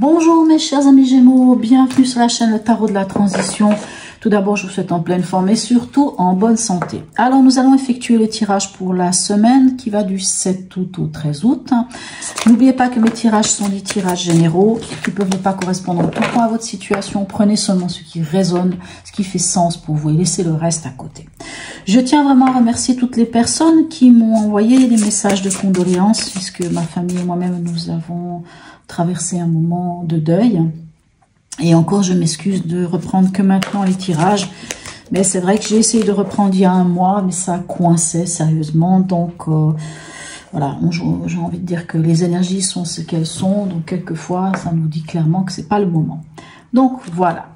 Bonjour mes chers amis Gémeaux, bienvenue sur la chaîne Le Tarot de la Transition. Tout d'abord, je vous souhaite en pleine forme et surtout en bonne santé. Alors, nous allons effectuer le tirage pour la semaine qui va du 7 août au 13 août. N'oubliez pas que mes tirages sont des tirages généraux qui peuvent ne pas correspondre tout le temps à votre situation. Prenez seulement ce qui résonne, ce qui fait sens pour vous et laissez le reste à côté. Je tiens vraiment à remercier toutes les personnes qui m'ont envoyé des messages de condoléances puisque ma famille et moi-même, nous avons traversé un moment de deuil. Et encore, je m'excuse de reprendre que maintenant les tirages. Mais c'est vrai que j'ai essayé de reprendre il y a un mois, mais ça coinçait sérieusement. Donc, voilà, j'ai envie de dire que les énergies sont ce qu'elles sont. Donc, quelquefois, ça nous dit clairement que c'est pas le moment. Donc, voilà.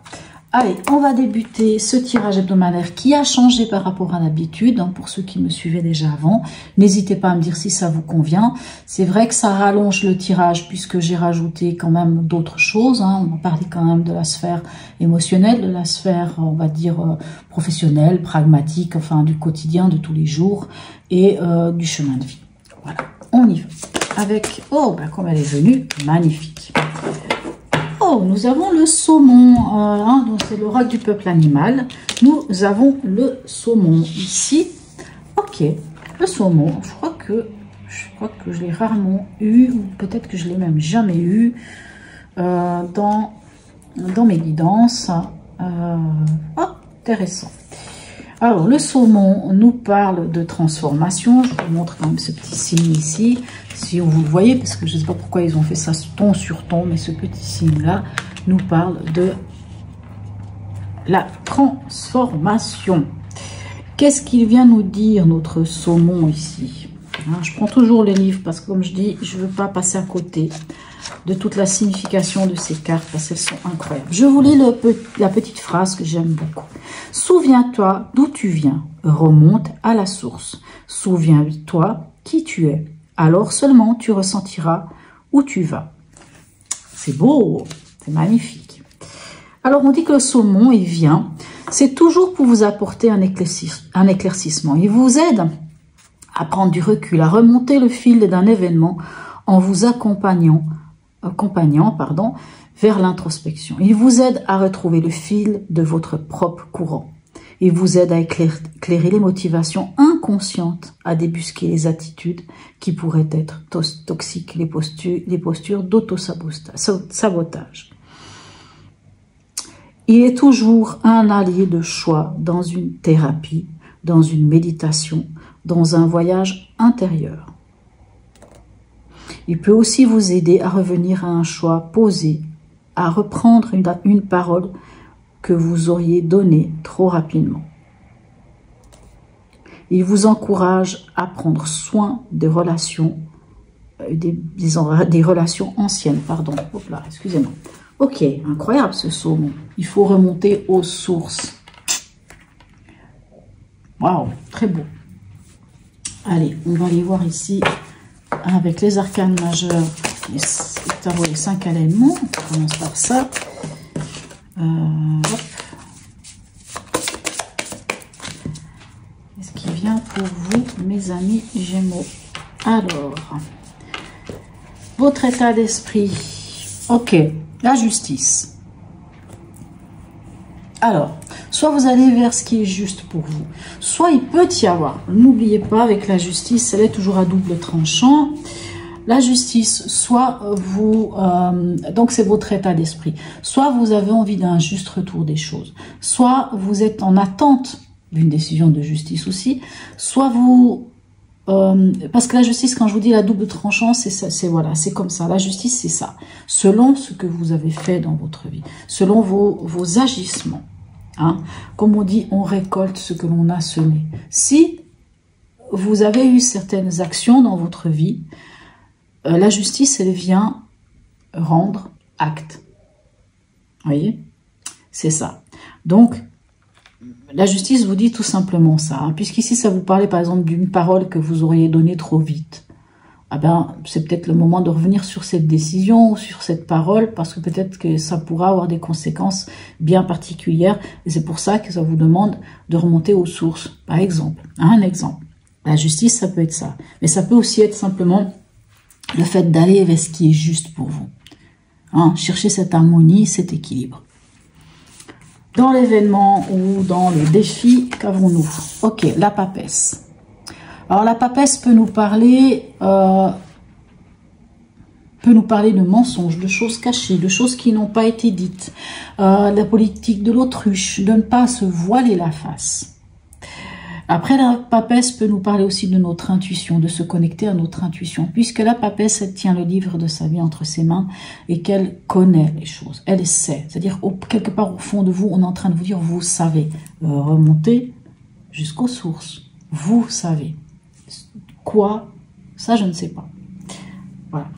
Allez, on va débuter ce tirage hebdomadaire qui a changé par rapport à l'habitude. Pour ceux qui me suivaient déjà avant, n'hésitez pas à me dire si ça vous convient. C'est vrai que ça rallonge le tirage puisque j'ai rajouté quand même d'autres choses. On a parlé quand même de la sphère émotionnelle, de la sphère, on va dire, professionnelle, pragmatique, enfin du quotidien, de tous les jours et du chemin de vie. Voilà, on y va. Avec, oh, ben comme elle est venue, magnifique. Oh, nous avons le saumon, donc c'est l'oracle du peuple animal. Nous avons le saumon ici. Ok, le saumon, je crois que je l'ai rarement eu, ou peut-être que je l'ai même jamais eu dans mes guidances. Oh, intéressant. Alors, le saumon nous parle de transformation. Je vous montre quand même ce petit signe ici, si vous le voyez, parce que je ne sais pas pourquoi ils ont fait ça ton sur ton, mais ce petit signe-là nous parle de la transformation. Qu'est-ce qu'il vient nous dire, notre saumon, ici? Je prends toujours les livres, parce que comme je dis, je ne veux pas passer à côté de toute la signification de ces cartes, parce qu'elles sont incroyables. Je vous lis la petite phrase que j'aime beaucoup. Souviens-toi d'où tu viens, remonte à la source. Souviens-toi qui tu es, alors seulement tu ressentiras où tu vas. C'est beau, c'est magnifique. Alors on dit que le saumon, il vient, c'est toujours pour vous apporter un éclaircissement. Il vous aide à prendre du recul, à remonter le fil d'un événement en vous accompagnant vers l'introspection. Il vous aide à retrouver le fil de votre propre courant. Il vous aide à éclairer les motivations inconscientes, à débusquer les attitudes qui pourraient être toxiques, les postures d'auto-sabotage. Il est toujours un allié de choix dans une thérapie, dans une méditation, dans un voyage intérieur. Il peut aussi vous aider à revenir à un choix posé, à reprendre une parole que vous auriez donnée trop rapidement. Il vous encourage à prendre soin des relations, des relations anciennes. Pardon, hop là, excusez-moi. Ok, incroyable ce saumon. Il faut remonter aux sources. Waouh, très beau. Allez, on va aller voir ici avec les arcanes majeurs, les 5 éléments. On commence par ça. Qu'est-ce qui vient pour vous, mes amis Gémeaux? Alors, votre état d'esprit. Ok, la justice. Alors, soit vous allez vers ce qui est juste pour vous, soit il peut y avoir, n'oubliez pas, avec la justice, elle est toujours à double tranchant. La justice, soit vous, donc c'est votre état d'esprit, soit vous avez envie d'un juste retour des choses, soit vous êtes en attente d'une décision de justice aussi, soit vous, parce que la justice, quand je vous dis la double tranchant, voilà, c'est comme ça, la justice c'est ça, selon ce que vous avez fait dans votre vie, selon vos agissements. Comme on dit, on récolte ce que l'on a semé. Si vous avez eu certaines actions dans votre vie, la justice, elle vient rendre acte. Vous voyez? C'est ça. Donc, la justice vous dit tout simplement ça. Puisqu'ici, ça vous parlait par exemple d'une parole que vous auriez donnée trop vite. C'est peut-être le moment de revenir sur cette décision, sur cette parole, parce que peut-être que ça pourra avoir des conséquences bien particulières. Et c'est pour ça que ça vous demande de remonter aux sources. Par exemple, un exemple. La justice, ça peut être ça. Mais ça peut aussi être simplement le fait d'aller vers ce qui est juste pour vous. Hein, chercher cette harmonie, cet équilibre. Dans l'événement ou dans le défi, qu'avons-nous? Ok, la papesse. Alors la papesse peut nous parler de mensonges, de choses cachées, de choses qui n'ont pas été dites, la politique de l'autruche, de ne pas se voiler la face. Après, la papesse peut nous parler aussi de notre intuition, de se connecter à notre intuition, puisque la papesse, elle tient le livre de sa vie entre ses mains et qu'elle connaît les choses, elle sait. C'est-à-dire, quelque part au fond de vous, on est en train de vous dire, vous savez, remontez jusqu'aux sources, vous savez. Quoi? Ça, je ne sais pas. Voilà.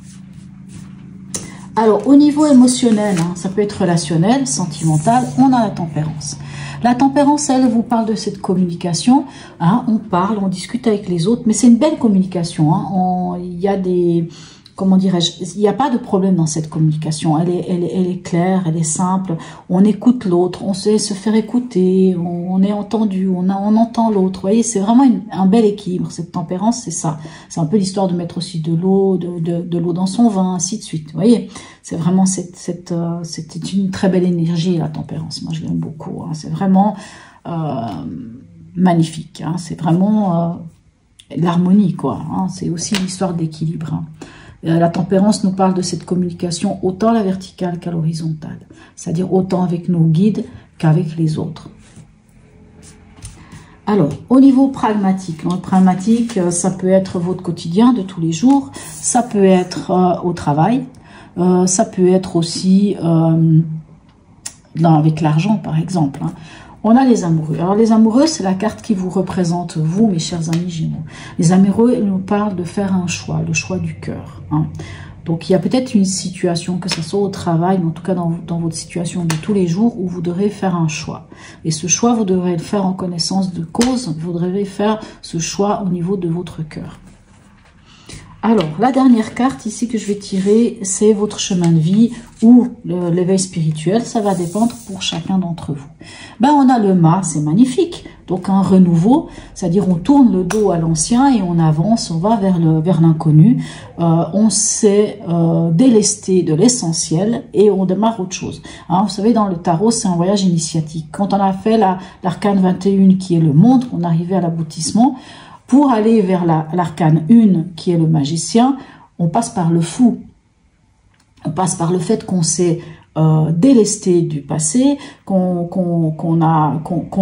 Alors, au niveau émotionnel, hein, ça peut être relationnel, sentimental, on a la tempérance. La tempérance, elle vous parle de cette communication. Hein, on parle, on discute avec les autres, mais c'est une belle communication. Hein, il y a des, comment dirais-je, il n'y a pas de problème dans cette communication. Elle est claire, elle est simple. On écoute l'autre, on sait se faire écouter, on est entendu, on entend l'autre. Vous voyez, c'est vraiment un bel équilibre. Cette tempérance, c'est ça. C'est un peu l'histoire de mettre aussi de l'eau, de l'eau dans son vin, ainsi de suite. Vous voyez, c'est vraiment c'est une très belle énergie, la tempérance. Moi, je l'aime beaucoup. Hein. C'est vraiment magnifique. Hein. C'est vraiment l'harmonie, quoi. Hein. C'est aussi l'histoire d'équilibre. Hein. La tempérance nous parle de cette communication autant à la verticale qu'à l'horizontale. C'est-à-dire autant avec nos guides qu'avec les autres. Alors, au niveau pragmatique, le pragmatique, ça peut être votre quotidien de tous les jours, ça peut être au travail, ça peut être aussi avec l'argent, par exemple. Hein. On a les amoureux. Alors, les amoureux, c'est la carte qui vous représente, vous, mes chers amis Gémeaux. Les amoureux, ils nous parlent de faire un choix, le choix du cœur. Hein. Donc, il y a peut-être une situation, que ce soit au travail, mais en tout cas dans votre situation de tous les jours, où vous devrez faire un choix. Et ce choix, vous devrez le faire en connaissance de cause. Vous devrez faire ce choix au niveau de votre cœur. Alors, la dernière carte ici que je vais tirer, c'est votre chemin de vie ou l'éveil spirituel. Ça va dépendre pour chacun d'entre vous. Ben, on a le mât, c'est magnifique. Donc, un renouveau, c'est-à-dire on tourne le dos à l'ancien et on avance, on va vers l'inconnu. On s'est délesté de l'essentiel et on démarre autre chose. Hein, vous savez, dans le tarot, c'est un voyage initiatique. Quand on a fait l'arcane 21 qui est le monde, on arrivait à l'aboutissement. Pour aller vers l'arcane 1, qui est le magicien, on passe par le fou. On passe par le fait qu'on s'est délesté du passé, qu'on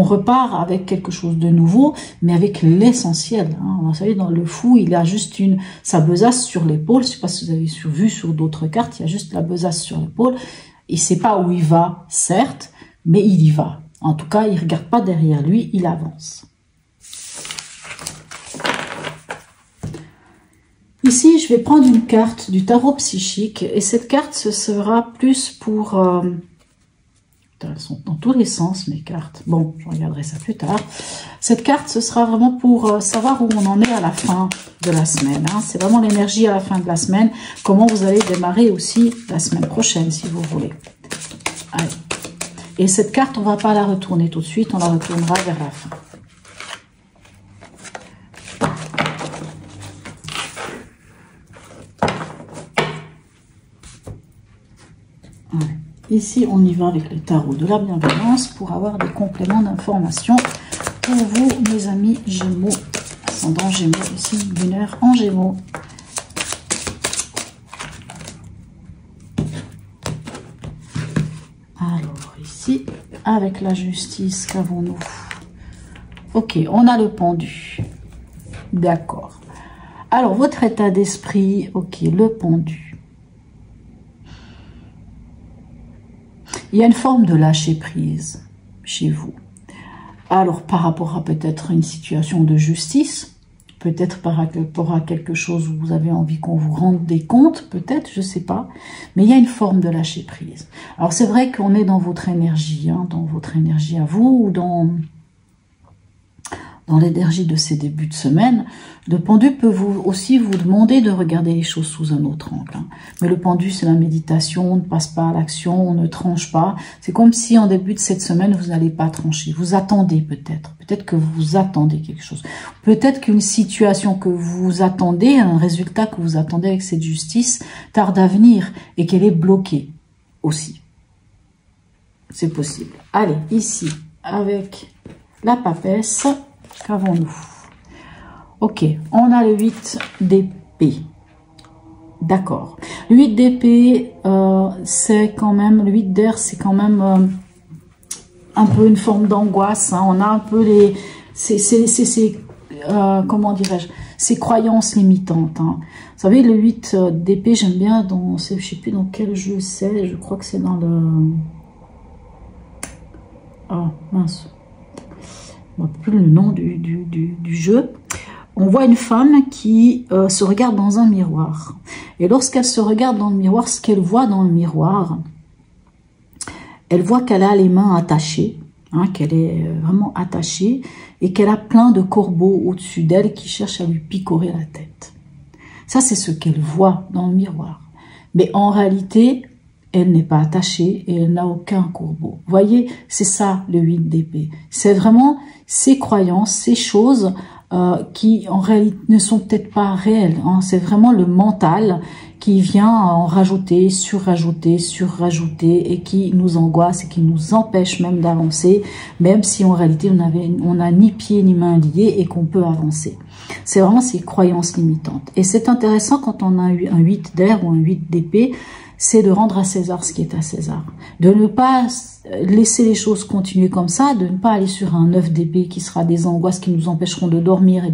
repart avec quelque chose de nouveau, mais avec l'essentiel. Hein. Vous savez, dans le fou, il a juste sa besace sur l'épaule. Je ne sais pas si vous avez vu sur d'autres cartes, il y a juste la besace sur l'épaule. Il ne sait pas où il va, certes, mais il y va. En tout cas, il ne regarde pas derrière lui, il avance. Ici, je vais prendre une carte du tarot psychique et cette carte, ce sera plus pour... elles sont dans tous les sens, mes cartes. Bon, je regarderai ça plus tard. Cette carte, ce sera vraiment pour savoir où on en est à la fin de la semaine. Hein. C'est vraiment l'énergie à la fin de la semaine. Comment vous allez démarrer aussi la semaine prochaine, si vous voulez. Allez. Et cette carte, on ne va pas la retourner tout de suite. On la retournera vers la fin. Ici, on y va avec le tarot de la bienveillance pour avoir des compléments d'information pour vous, mes amis Gémeaux, ascendant Gémeaux, ici, lunaire en Gémeaux. Alors, ici, avec la justice, qu'avons-nous? Ok, on a le pendu. D'accord. Alors, votre état d'esprit, ok, le pendu. Il y a une forme de lâcher prise chez vous. Alors, par rapport à peut-être une situation de justice, peut-être par rapport à quelque chose où vous avez envie qu'on vous rende des comptes, peut-être, je ne sais pas. Mais il y a une forme de lâcher prise. Alors, c'est vrai qu'on est dans votre énergie, hein, dans votre énergie à vous, ou dans l'énergie de ces débuts de semaine. Le pendu peut aussi vous demander de regarder les choses sous un autre angle. Hein. Mais le pendu, c'est la méditation, on ne passe pas à l'action, on ne tranche pas. C'est comme si en début de cette semaine, vous n'allez pas trancher. Vous attendez peut-être. Peut-être que vous attendez quelque chose. Peut-être qu'une situation que vous attendez, un résultat que vous attendez avec cette justice, tarde à venir et qu'elle est bloquée. aussi. C'est possible. Allez, ici, avec la papesse, qu'avons-nous? Ok, on a le 8 d'épée. D'accord. Le 8 d'épée, c'est quand même, le 8 d'air, c'est quand même un peu une forme d'angoisse. Hein. On a un peu les... comment dirais-je, ces croyances limitantes. Hein. Vous savez, le 8 d'épée, j'aime bien dans... Je ne sais plus dans quel jeu c'est. Je crois que c'est dans le... Oh, mince. Je ne me rappelle plus le nom du jeu. On voit une femme qui se regarde dans un miroir. Et lorsqu'elle se regarde dans le miroir, ce qu'elle voit dans le miroir, elle voit qu'elle a les mains attachées, hein, qu'elle est vraiment attachée, et qu'elle a plein de corbeaux au-dessus d'elle qui cherchent à lui picorer la tête. Ça, c'est ce qu'elle voit dans le miroir. Mais en réalité, elle n'est pas attachée et elle n'a aucun corbeau. Vous voyez, c'est ça le 8 d'épée. C'est vraiment ces croyances, ces choses qui en réalité ne sont peut-être pas réelles. Hein. C'est vraiment le mental qui vient en rajouter, surrajouter, surrajouter et qui nous angoisse et qui nous empêche même d'avancer, même si en réalité on n'a ni pied ni main liés et qu'on peut avancer. C'est vraiment ces croyances limitantes. Et c'est intéressant quand on a eu un 8 d'air ou un 8 d'épée, c'est de rendre à César ce qui est à César. De ne pas laisser les choses continuer comme ça, de ne pas aller sur un 9 d'épée qui sera des angoisses qui nous empêcheront de dormir et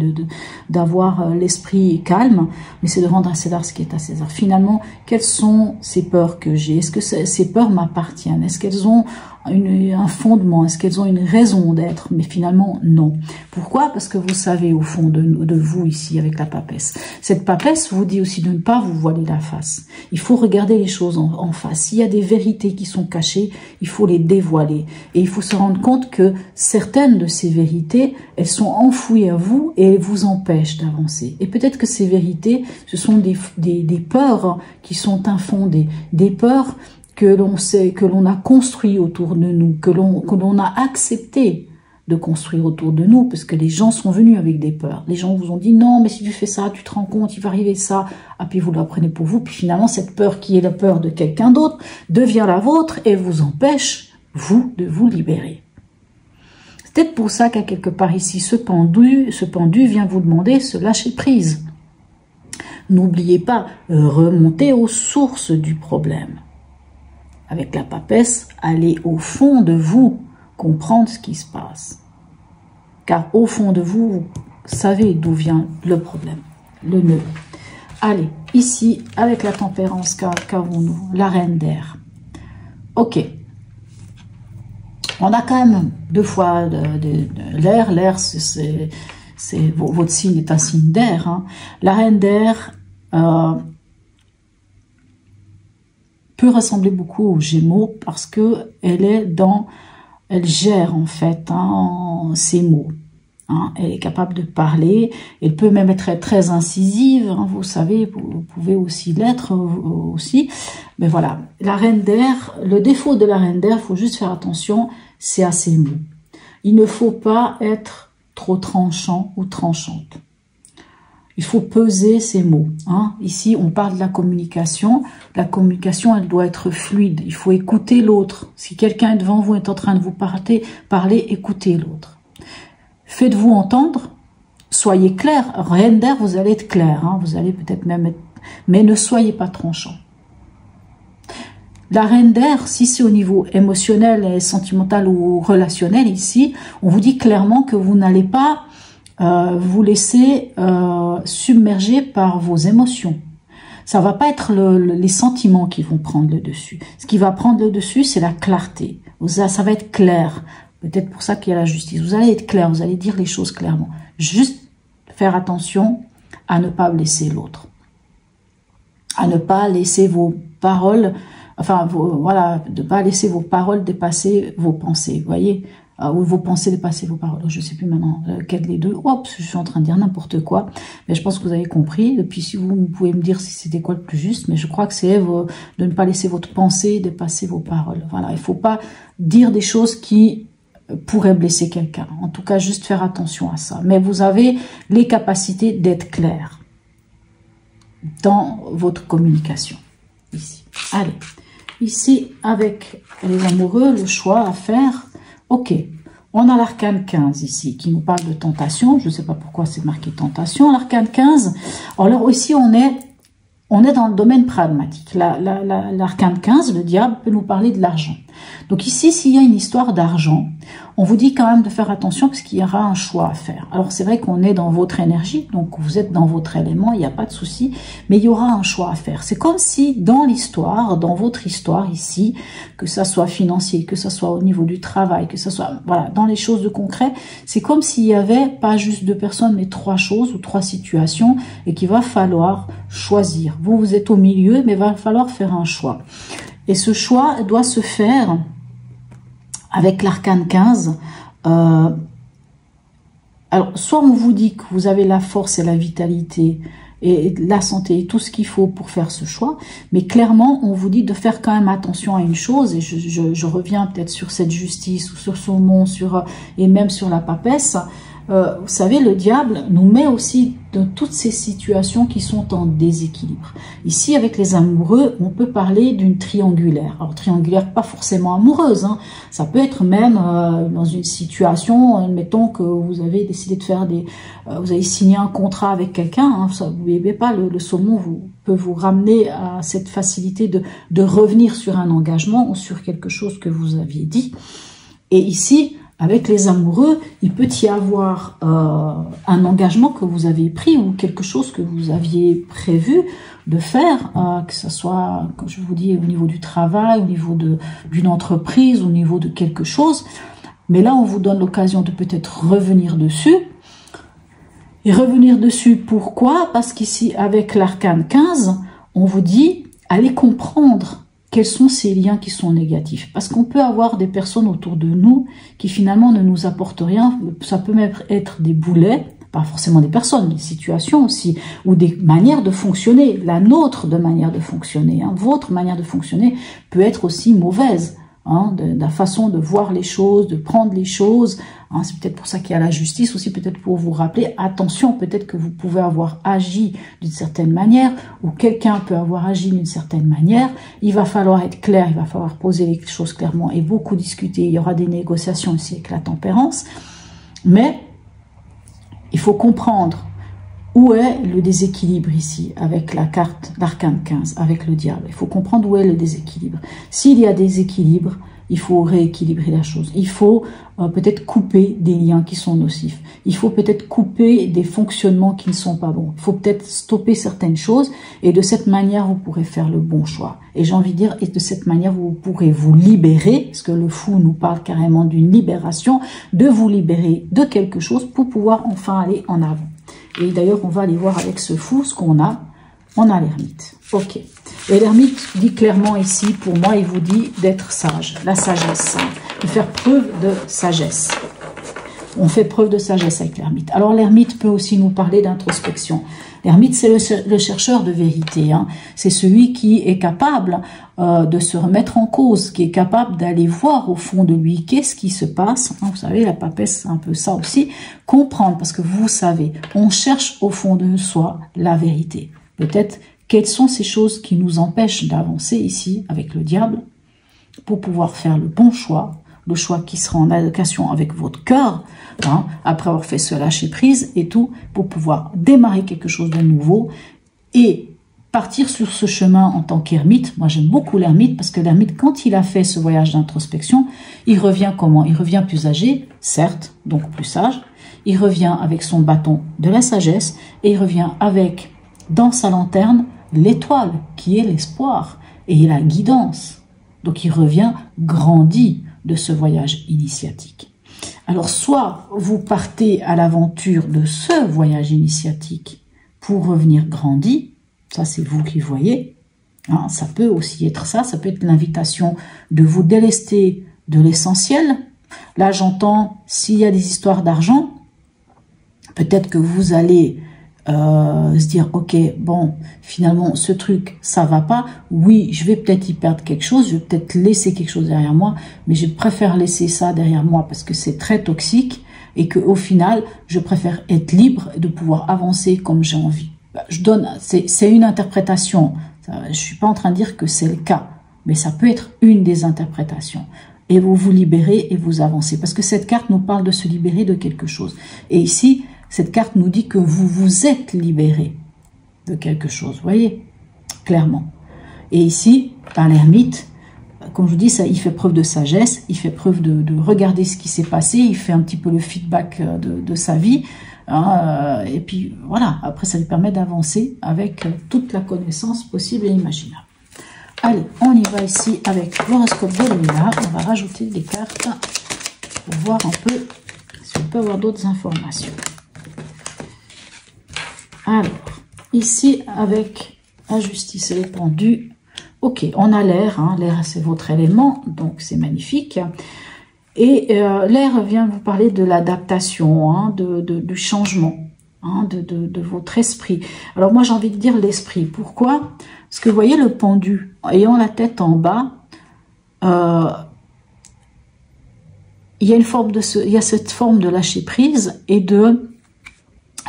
d'avoir l'esprit calme, mais c'est de rendre à César ce qui est à César. Finalement, quelles sont ces peurs que j'ai? Est-ce que ces peurs m'appartiennent? Est-ce qu'elles ont un fondement? Est-ce qu'elles ont une raison d'être? Mais finalement, non. Pourquoi? Parce que vous savez au fond de vous ici avec la papesse. Cette papesse vous dit aussi de ne pas vous voiler la face. Il faut regarder les choses en face. S'il y a des vérités qui sont cachées, il faut les dévoiler. Et il faut se rendre compte que certaines de ces vérités, elles sont enfouies à vous et elles vous empêchent d'avancer. Et peut-être que ces vérités, ce sont des peurs qui sont infondées, des peurs que l'on a construit autour de nous, que l'on a accepté de construire autour de nous, parce que les gens sont venus avec des peurs. Les gens vous ont dit non, mais si tu fais ça, tu te rends compte, il va arriver ça. Ah, puis vous la prenez pour vous, puis finalement cette peur qui est la peur de quelqu'un d'autre devient la vôtre et vous empêche, vous, de vous libérer. C'est peut-être pour ça qu'à quelque part ici, ce pendu vient vous demander ce lâcher prise. N'oubliez pas, remonter aux sources du problème. Avec la papesse, allez au fond de vous, comprendre ce qui se passe. Car au fond de vous, vous savez d'où vient le problème, le nœud. Allez, ici, avec la tempérance, qu'avons-nous? La reine d'air. Ok. On a quand même deux fois l'air. L'air, votre signe est un signe d'air. Hein. La reine d'air peut ressembler beaucoup aux Gémeaux parce que elle gère en fait ses mots. Hein. Elle est capable de parler. Elle peut même être très incisive. Hein, vous savez, vous pouvez aussi l'être aussi. Mais voilà, la reine d'air. Le défaut de la reine d'air, il faut juste faire attention, c'est à ses mots. Il ne faut pas être trop tranchant ou tranchante. Il faut peser ses mots. Hein. Ici, on parle de la communication. La communication, elle doit être fluide. Il faut écouter l'autre. Si quelqu'un est devant vous, est en train de vous parler, écoutez l'autre. Faites-vous entendre. Soyez clair. Reine d'air, vous allez être clair. Hein. Vous allez peut-être même être... Mais ne soyez pas tranchant. La reine d'air, si c'est au niveau émotionnel, et sentimental ou relationnel, ici, on vous dit clairement que vous n'allez pas... vous laissez submerger par vos émotions. Ça va pas être les sentiments qui vont prendre le dessus. Ce qui va prendre le dessus, c'est la clarté. Ça va être clair. Peut-être pour ça qu'il y a la justice. Vous allez être clair, vous allez dire les choses clairement. Juste faire attention à ne pas blesser l'autre. À ne pas laisser vos paroles, voilà, de ne pas laisser vos paroles dépasser vos pensées. Vous voyez, ou vos pensées dépasser vos paroles. Je ne sais plus maintenant lequel des deux. Oups, je suis en train de dire n'importe quoi. Mais je pense que vous avez compris. Et puis si vous pouvez me dire si c'était quoi le plus juste. Mais je crois que c'est de ne pas laisser votre pensée dépasser vos paroles. Voilà, il ne faut pas dire des choses qui pourraient blesser quelqu'un. En tout cas, juste faire attention à ça. Mais vous avez les capacités d'être clair dans votre communication. Ici. Allez. Ici, avec les amoureux, le choix à faire, ok. On a l'arcane 15 ici, qui nous parle de tentation. Je ne sais pas pourquoi c'est marqué tentation. L'arcane 15, alors ici, on est dans le domaine pragmatique. L'arcane 15, le diable, peut nous parler de l'argent. Donc ici, s'il y a une histoire d'argent, on vous dit quand même de faire attention parce qu'il y aura un choix à faire. Alors c'est vrai qu'on est dans votre énergie, donc vous êtes dans votre élément, il n'y a pas de souci, mais il y aura un choix à faire. C'est comme si dans l'histoire, dans votre histoire ici, que ça soit financier, que ça soit au niveau du travail, que ça soit voilà dans les choses de concret, c'est comme s'il y avait pas juste 2 personnes, mais 3 choses ou 3 situations et qu'il va falloir choisir. Vous êtes au milieu, mais il va falloir faire un choix. Et ce choix doit se faire avec l'arcane 15. Alors, soit on vous dit que vous avez la force et la vitalité et la santé et tout ce qu'il faut pour faire ce choix, mais clairement, on vous dit de faire quand même attention à une chose, et je reviens peut-être sur cette justice, ou sur son nom, et même sur la papesse. Vous savez, le diable nous met aussi dans toutes ces situations qui sont en déséquilibre. Ici, avec les amoureux, on peut parler d'une triangulaire. Alors, triangulaire, pas forcément amoureuse, hein. Ça peut être même dans une situation, admettons que vous avez décidé de faire vous avez signé un contrat avec quelqu'un, hein, vous ne bébez pas, le saumon peut vous ramener à cette facilité de revenir sur un engagement ou sur quelque chose que vous aviez dit. Et ici, avec les amoureux, il peut y avoir un engagement que vous avez pris ou quelque chose que vous aviez prévu de faire, que ce soit, comme je vous dis, au niveau du travail, au niveau d'une entreprise, au niveau de quelque chose. Mais là, on vous donne l'occasion de peut-être revenir dessus. Et revenir dessus, pourquoi? Parce qu'ici, avec l'arcane 15, on vous dit, allez comprendre quels sont ces liens qui sont négatifs. Parce qu'on peut avoir des personnes autour de nous qui finalement ne nous apportent rien. Ça peut même être des boulets, pas forcément des personnes, des situations aussi, ou des manières de fonctionner. La nôtre de manière de fonctionner, hein. Votre manière de fonctionner peut être aussi mauvaise. Hein, de la façon de voir les choses, de prendre les choses. Hein, c'est peut-être pour ça qu'il y a la justice, aussi peut-être pour vous rappeler, attention, peut-être que vous pouvez avoir agi d'une certaine manière, ou quelqu'un peut avoir agi d'une certaine manière. Il va falloir être clair, il va falloir poser les choses clairement et beaucoup discuter. Il y aura des négociations aussi avec la tempérance, mais il faut comprendre où est le déséquilibre ici, avec la carte d'arcane 15, avec le diable. Il faut comprendre où est le déséquilibre. S'il y a déséquilibre, il faut rééquilibrer la chose. Il faut peut-être couper des liens qui sont nocifs. Il faut peut-être couper des fonctionnements qui ne sont pas bons. Il faut peut-être stopper certaines choses et de cette manière, vous pourrez faire le bon choix. Et j'ai envie de dire, et de cette manière, vous pourrez vous libérer, parce que le fou nous parle carrément d'une libération, de vous libérer de quelque chose pour pouvoir enfin aller en avant. Et d'ailleurs, on va aller voir avec ce fou ce qu'on a. On a l'ermite. Ok. Et l'ermite dit clairement ici, pour moi, il vous dit d'être sage. La sagesse. De faire preuve de sagesse. On fait preuve de sagesse avec l'ermite. Alors, l'ermite peut aussi nous parler d'introspection. L'ermite, c'est le chercheur de vérité. Hein. C'est celui qui est capable de se remettre en cause, qui est capable d'aller voir au fond de lui qu'est-ce qui se passe. Hein, vous savez, la papesse, c'est un peu ça aussi. Comprendre, parce que vous savez, on cherche au fond de soi la vérité. Peut-être quelles sont ces choses qui nous empêchent d'avancer ici avec le diable pour pouvoir faire le bon choix, le choix qui sera en adéquation avec votre cœur, hein, après avoir fait ce lâcher prise et tout, pour pouvoir démarrer quelque chose de nouveau et partir sur ce chemin en tant qu'ermite. Moi, j'aime beaucoup l'ermite parce que l'ermite, quand il a fait ce voyage d'introspection, il revient comment? Il revient plus âgé, certes, donc plus sage. Il revient avec son bâton de la sagesse et il revient avec, dans sa lanterne, l'étoile qui est l'espoir et la guidance. Donc, il revient grandi de ce voyage initiatique. Alors, soit vous partez à l'aventure de ce voyage initiatique pour revenir grandi, ça c'est vous qui voyez, hein, ça peut aussi être ça, ça peut être l'invitation de vous délester de l'essentiel. Là, j'entends, s'il y a des histoires d'argent, peut-être que vous allez se dire, ok, bon, finalement, ce truc, ça va pas. Oui, je vais peut-être y perdre quelque chose, je vais peut-être laisser quelque chose derrière moi, mais je préfère laisser ça derrière moi parce que c'est très toxique et que au final, je préfère être libre et de pouvoir avancer comme j'ai envie. Je donne, c'est une interprétation. Je suis pas en train de dire que c'est le cas, mais ça peut être une des interprétations. Et vous vous libérez et vous avancez. Parce que cette carte nous parle de se libérer de quelque chose. Et ici, cette carte nous dit que vous vous êtes libéré de quelque chose. Vous voyez, clairement. Et ici, par l'ermite, comme je vous dis, ça, il fait preuve de sagesse, il fait preuve de regarder ce qui s'est passé, il fait un petit peu le feedback de sa vie. Hein, et puis voilà, après ça lui permet d'avancer avec toute la connaissance possible et imaginable. Allez, on y va ici avec l'horoscope de Léa. On va rajouter des cartes pour voir un peu si on peut avoir d'autres informations. Alors, ici avec la justice et les pendus. Ok, on a l'air, hein, l'air c'est votre élément, donc c'est magnifique. Et l'air vient vous parler de l'adaptation, hein, du changement, hein, de votre esprit. Alors moi j'ai envie de dire l'esprit. Pourquoi? Parce que vous voyez le pendu, ayant la tête en bas, il y a une forme il y a cette forme de lâcher prise et de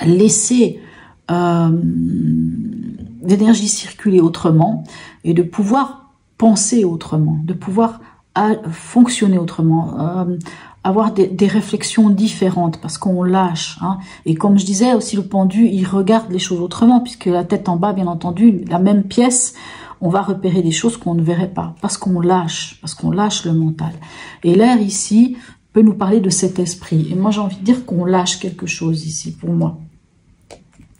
laisser l'énergie circuler autrement et de pouvoir penser autrement, de pouvoir fonctionner autrement, avoir des réflexions différentes parce qu'on lâche. Hein. Et comme je disais aussi, le pendu, il regarde les choses autrement puisque la tête en bas, bien entendu, la même pièce, on va repérer des choses qu'on ne verrait pas parce qu'on lâche le mental. Et l'air ici peut nous parler de cet esprit. Et moi, j'ai envie de dire qu'on lâche quelque chose ici pour moi.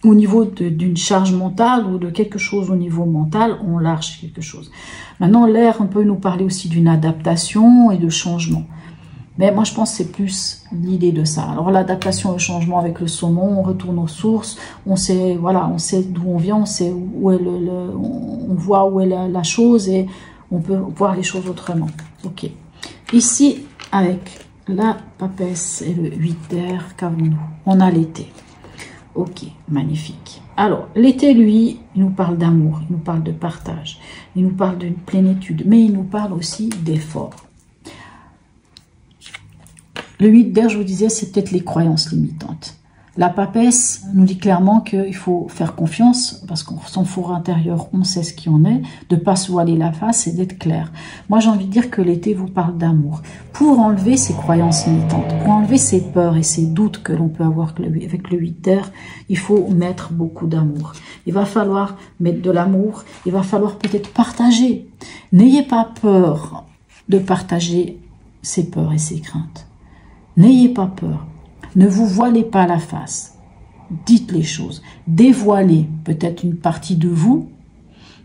Au niveau d'une charge mentale ou de quelque chose au niveau mental, on lâche quelque chose. Maintenant, l'air, on peut nous parler aussi d'une adaptation et de changement. Mais moi, je pense que c'est plus l'idée de ça. Alors, l'adaptation et le changement avec le saumon, on retourne aux sources, on sait, voilà, on sait d'où on vient, on sait où est on voit où est la chose et on peut voir les choses autrement. Ok. Ici, avec la papesse et le 8 d'air, qu'avons-nous? On a l'été. Ok, magnifique. Alors, l'été, lui, il nous parle d'amour, il nous parle de partage, il nous parle d'une plénitude, mais il nous parle aussi d'effort. Le 8 d'air, je vous disais, c'est peut-être les croyances limitantes. La papesse nous dit clairement qu'il faut faire confiance, parce qu'en son fort intérieur, on sait ce qui en est, de ne pas se voiler la face et d'être clair. Moi, j'ai envie de dire que l'été vous parle d'amour. Pour enlever ces croyances limitantes, pour enlever ces peurs et ces doutes que l'on peut avoir avec le 8 d'air, il faut mettre beaucoup d'amour. Il va falloir mettre de l'amour, il va falloir peut-être partager. N'ayez pas peur de partager ses peurs et ses craintes. N'ayez pas peur. Ne vous voilez pas la face. Dites les choses. Dévoilez peut-être une partie de vous,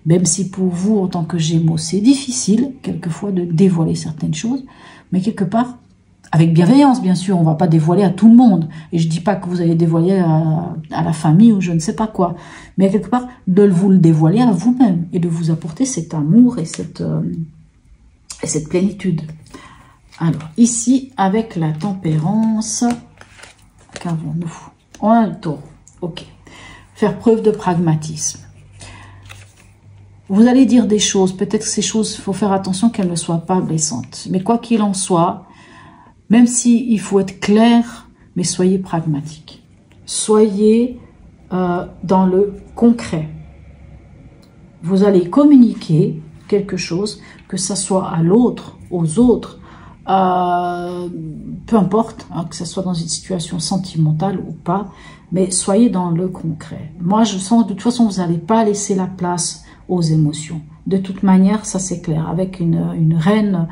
même si pour vous, en tant que Gémeaux, c'est difficile, quelquefois, de dévoiler certaines choses, mais quelque part, avec bienveillance, bien sûr, on ne va pas dévoiler à tout le monde. Et je ne dis pas que vous allez dévoiler à la famille ou je ne sais pas quoi, mais quelque part, de vous le dévoiler à vous-même et de vous apporter cet amour et cette plénitude. Alors, ici, avec la tempérance, qu'avons-nous? On a le taureau. Ok. Faire preuve de pragmatisme. Vous allez dire des choses, peut-être que ces choses, il faut faire attention qu'elles ne soient pas blessantes. Mais quoi qu'il en soit, même s'il faut être clair, mais soyez pragmatique. Soyez dans le concret. Vous allez communiquer quelque chose, que ça soit à l'autre, aux autres, peu importe, hein, que ce soit dans une situation sentimentale ou pas, mais soyez dans le concret. Moi, je sens, de toute façon, vous n'allez pas laisser la place aux émotions. De toute manière, ça c'est clair. Avec une reine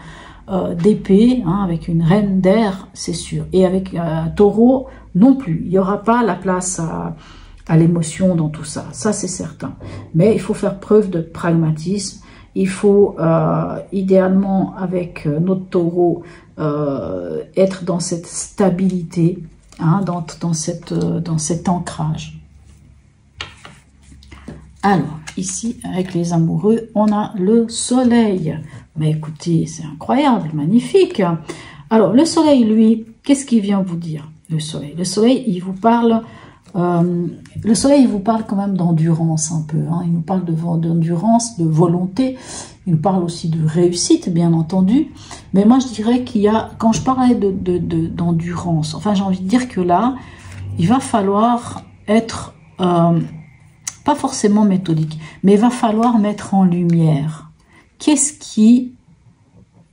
d'épée, hein, avec une reine d'air, c'est sûr. Et avec un taureau, non plus. Il n'y aura pas la place à l'émotion dans tout ça. Ça, c'est certain. Mais il faut faire preuve de pragmatisme. Il faut, idéalement, avec notre taureau, être dans cette stabilité, hein, dans cet ancrage. Alors, ici, avec les amoureux, on a le soleil. Mais écoutez, c'est incroyable, magnifique. Alors, le soleil, lui, qu'est-ce qu'il vient vous dire, le soleil? Le soleil, il vous parle... le soleil, il vous parle quand même d'endurance un peu, hein. Il nous parle d'endurance, de volonté, il nous parle aussi de réussite, bien entendu, mais moi je dirais qu'il y a, quand je parlais d'endurance, enfin j'ai envie de dire que là, il va falloir être, pas forcément méthodique, mais il va falloir mettre en lumière qu'est-ce qui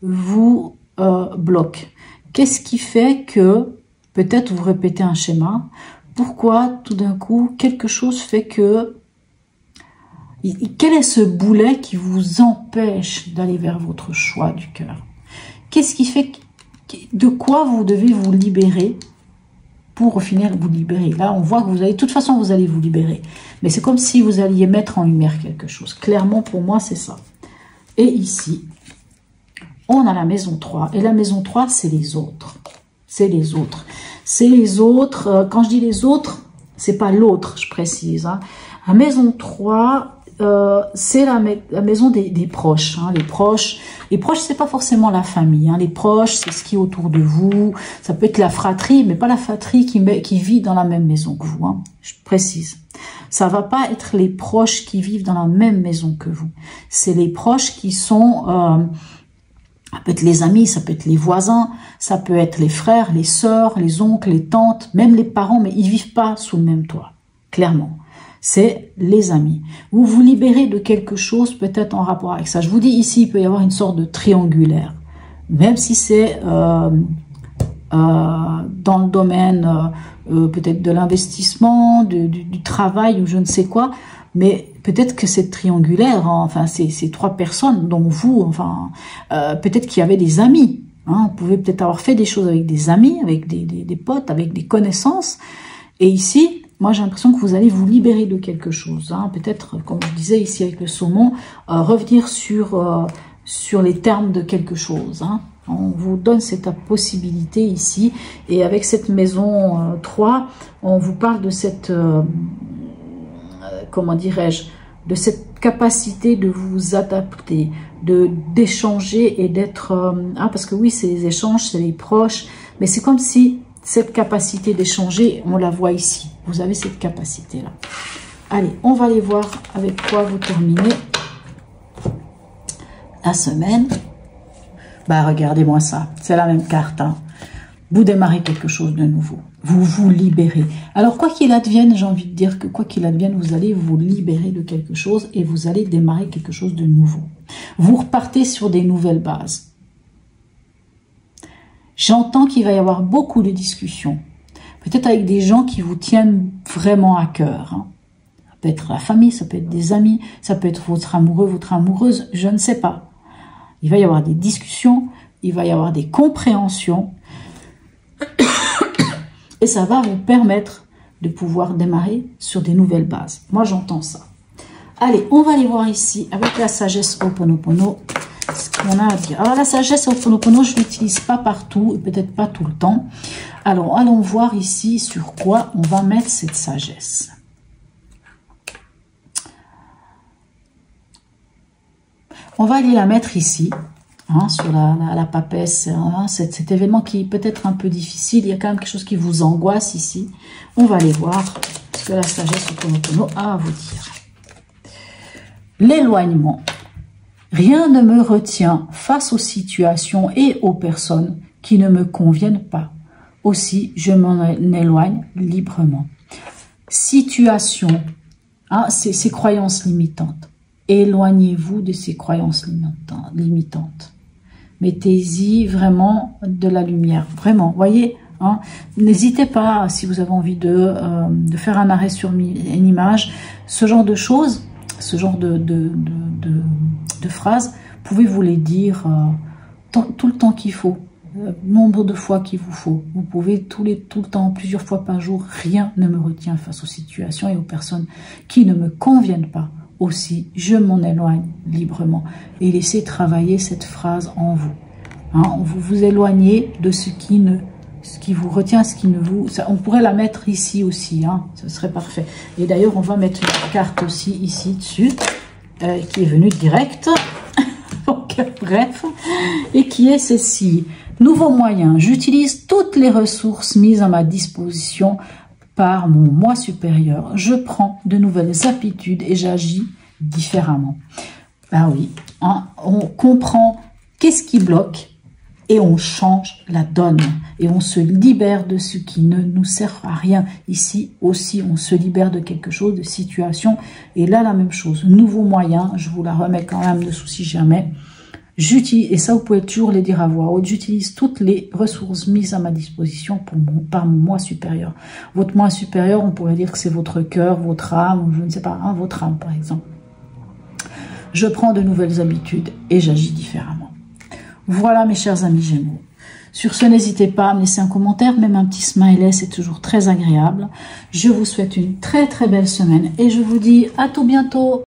vous bloque? Qu'est-ce qui fait que, peut-être vous répétez un schéma, pourquoi tout d'un coup quelque chose fait que, quel est ce boulet qui vous empêche d'aller vers votre choix du cœur? Qu'est-ce qui fait, de quoi vous devez vous libérer pour au final vous libérer? Là, on voit que vous allez, de toute façon, vous allez vous libérer. Mais c'est comme si vous alliez mettre en lumière quelque chose. Clairement, pour moi, c'est ça. Et ici, on a la maison 3. Et la maison 3, c'est les autres. C'est les autres. C'est les autres. Quand je dis les autres, c'est pas l'autre, je précise. Hein. La maison 3, c'est la maison des proches. Hein. Les proches, c'est pas forcément la famille. Hein. Les proches, c'est ce qui est autour de vous. Ça peut être la fratrie, mais pas la fratrie qui vit dans la même maison que vous. Hein. Je précise. Ça va pas être les proches qui vivent dans la même maison que vous. C'est les proches qui sont... ça peut être les amis, ça peut être les voisins, ça peut être les frères, les sœurs, les oncles, les tantes, même les parents, mais ils vivent pas sous le même toit. Clairement. C'est les amis. Vous vous libérez de quelque chose peut-être en rapport avec ça. Je vous dis ici, il peut y avoir une sorte de triangulaire. Même si c'est dans le domaine peut-être de l'investissement, du travail ou je ne sais quoi, mais peut-être que c'est triangulaire, hein, enfin c'est 3 personnes, dont vous, enfin peut-être qu'il y avait des amis. Hein, vous pouvez peut-être avoir fait des choses avec des amis, avec des potes, avec des connaissances. Et ici... moi, j'ai l'impression que vous allez vous libérer de quelque chose. Hein. Peut-être, comme je disais ici avec le saumon, revenir sur les termes de quelque chose. Hein. On vous donne cette possibilité ici. Et avec cette maison 3, on vous parle de cette, comment dirais-je, de cette capacité de vous adapter, d'échanger et d'être... parce que oui, c'est les échanges, c'est les proches, mais c'est comme si... cette capacité d'échanger, on la voit ici. Vous avez cette capacité-là. Allez, on va aller voir avec quoi vous terminez la semaine. Bah, regardez-moi ça. C'est la même carte. Hein. Vous démarrez quelque chose de nouveau. Vous vous libérez. Alors, quoi qu'il advienne, j'ai envie de dire que quoi qu'il advienne, vous allez vous libérer de quelque chose et vous allez démarrer quelque chose de nouveau. Vous repartez sur des nouvelles bases. J'entends qu'il va y avoir beaucoup de discussions. Peut-être avec des gens qui vous tiennent vraiment à cœur. Hein. Ça peut être la famille, ça peut être des amis, ça peut être votre amoureux, votre amoureuse, je ne sais pas. Il va y avoir des discussions, il va y avoir des compréhensions. Et ça va vous permettre de pouvoir démarrer sur des nouvelles bases. Moi, j'entends ça. Allez, on va aller voir ici avec la sagesse Ho'oponopono. Ce qu'on a à dire. Alors la sagesse Ho'oponopono, je ne l'utilise pas partout et peut-être pas tout le temps. Alors allons voir ici sur quoi on va mettre cette sagesse. On va aller la mettre ici, hein, sur la papesse. Hein, cet événement qui est peut-être un peu difficile. Il y a quand même quelque chose qui vous angoisse ici. On va aller voir ce que la sagesse Ho'oponopono a à vous dire. L'éloignement. Rien ne me retient face aux situations et aux personnes qui ne me conviennent pas. Aussi, je m'en éloigne librement. Situation, hein, ces croyances limitantes. Éloignez-vous de ces croyances limitantes. Mettez-y vraiment de la lumière. Vraiment, voyez, hein, n'hésitez pas, si vous avez envie de faire un arrêt sur une image, ce genre de choses, ce genre de phrases, pouvez-vous les dire tout le temps qu'il faut, nombre de fois qu'il vous faut. Vous pouvez tout le temps, plusieurs fois par jour. Rien ne me retient face aux situations et aux personnes qui ne me conviennent pas. Aussi, je m'en éloigne librement. Et laissez travailler cette phrase en vous. Hein, vous vous éloignez de ce qui vous retient, ce qui ne vous... Ça, on pourrait la mettre ici aussi, hein, ce serait parfait. Et d'ailleurs, on va mettre une carte aussi ici dessus, qui est venue direct. Donc, bref, et qui est celle-ci. Nouveau moyen, j'utilise toutes les ressources mises à ma disposition par mon moi supérieur. Je prends de nouvelles aptitudes et j'agis différemment. Ben oui, hein, on comprend qu'est-ce qui bloque et on change la donne. Et on se libère de ce qui ne nous sert à rien. Ici aussi, on se libère de quelque chose, de situation. Et là, la même chose. Nouveau moyen, je vous la remets quand même de souci jamais. J'utilise, et ça vous pouvez toujours les dire à voix haute, j'utilise toutes les ressources mises à ma disposition par mon moi supérieur. Votre moi supérieur, on pourrait dire que c'est votre cœur, votre âme, ou je ne sais pas, hein, votre âme par exemple. Je prends de nouvelles habitudes et j'agis différemment. Voilà mes chers amis Gémeaux. Sur ce, n'hésitez pas à me laisser un commentaire, même un petit smiley, c'est toujours très agréable. Je vous souhaite une très très belle semaine et je vous dis à tout bientôt.